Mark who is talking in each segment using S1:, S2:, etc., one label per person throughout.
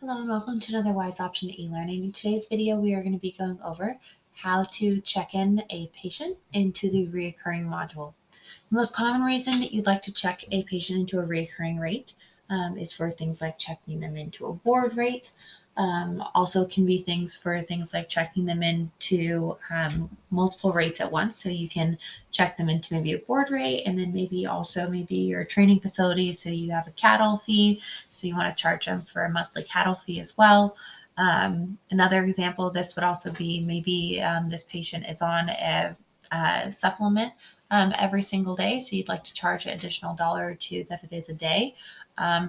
S1: Hello and welcome to another Wise Option eLearning. In today's video, we are going to be going over how to check in a patient into the reoccurring module. The most common reason that you'd like to check a patient into a reoccurring rate is for things like checking them into a board rate. Also can be things like checking them into multiple rates at once. So you can check them into maybe a board rate and then maybe your training facility. So you have a cattle fee. So you want to charge them for a monthly cattle fee as well. Another example of this would also be maybe this patient is on a supplement every single day. So you'd like to charge an additional $1 or $2 that it is a day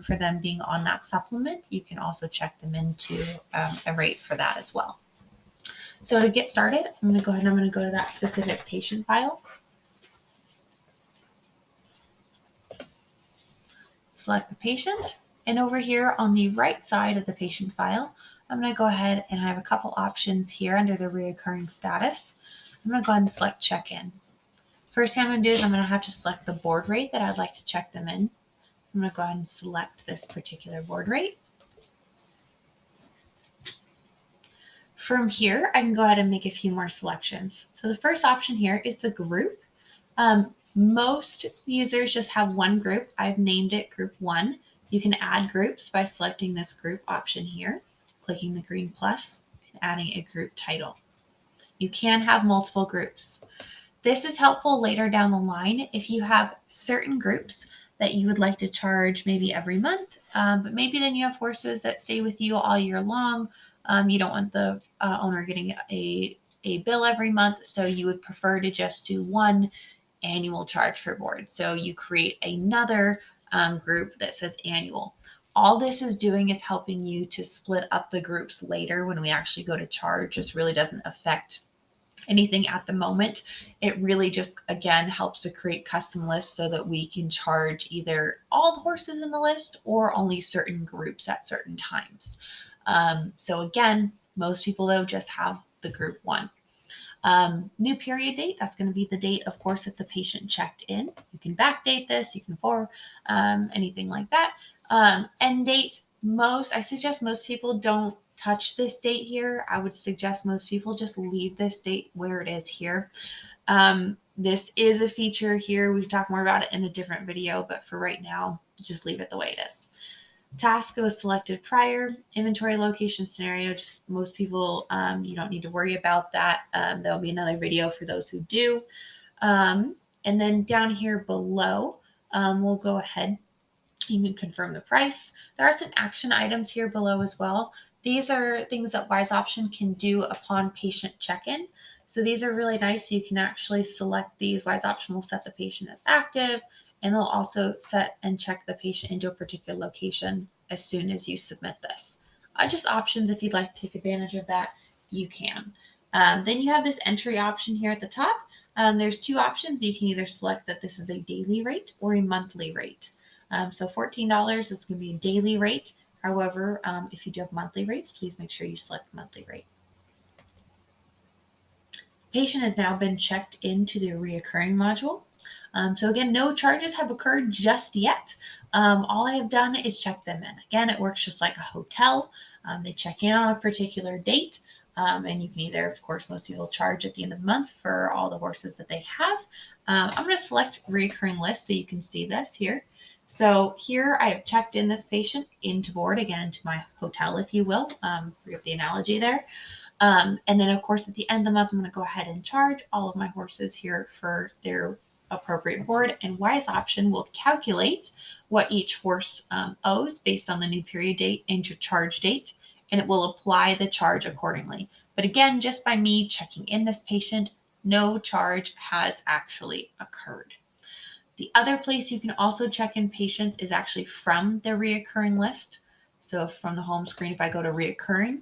S1: for them being on that supplement. You can also check them into a rate for that as well. So to get started, I'm going to go to that specific patient file. Select the patient. And over here on the right side of the patient file, I'm going to go ahead and I have a couple options here under the reoccurring status. I'm going to go ahead and select check-in. First thing I'm going to do is I'm going to have to select the board rate that I'd like to check them in. So I'm going to go ahead and select this particular board rate. From here, I can go ahead and make a few more selections. So the first option here is the group. Most users just have one group. I've named it group 1. You can add groups by selecting this group option here, clicking the green plus, and adding a group title. You can have multiple groups. This is helpful later down the line if you have certain groups that you would like to charge maybe every month, but maybe then you have horses that stay with you all year long. You don't want the owner getting a bill every month, so you would prefer to just do one annual charge for board. So you create another group that says annual. All this is doing is helping you to split up the groups later when we actually go to charge. This really doesn't affect anything at the moment. It really just, again, helps to create custom lists so that we can charge either all the horses in the list or only certain groups at certain times. So again, most people though just have the group 1. New period date, that's going to be the date, of course, that the patient checked in. You can backdate this, you can forward, anything like that. End date, I suggest most people don't touch this date here. I would suggest most people just leave this date where it is here. This is a feature here. We can talk more about it in a different video, but for right now, just leave it the way it is. Task was selected prior. Inventory location scenario, just most people, you don't need to worry about that. There'll be another video for those who do. And then down here below, we'll go ahead. You can confirm the price. There are some action items here below as well. These are things that Wise Option can do upon patient check-in. So these are really nice. You can actually select these. Wise Option will set the patient as active, and they'll also set and check the patient into a particular location as soon as you submit this. Just options, if you'd like to take advantage of that, you can. Then you have this entry option here at the top. There's 2 options. You can either select that this is a daily rate or a monthly rate. So $14 is going to be a daily rate. However, if you do have monthly rates, please make sure you select monthly rate. Patient has now been checked into the reoccurring module. So again, no charges have occurred just yet. All I have done is check them in. Again, it works just like a hotel. They check in on a particular date. And you can either, of course, most people charge at the end of the month for all the horses that they have. I'm going to select reoccurring list so you can see this here. So here I have checked in this patient into board, again, into my hotel, if you will. Forgive the analogy there. And then, of course, at the end of the month, I'm going to go ahead and charge all of my horses here for their appropriate board. And Wise Option will calculate what each horse owes based on the new period date and your charge date, and it will apply the charge accordingly. But again, just by me checking in this patient, no charge has actually occurred. The other place you can also check in patients is actually from the reoccurring list. So from the home screen, if I go to reoccurring,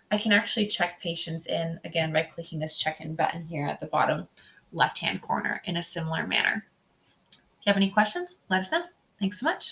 S1: I can actually check patients in, again, by clicking this check-in button here at the bottom left-hand corner in a similar manner. If you have any questions, let us know. Thanks so much.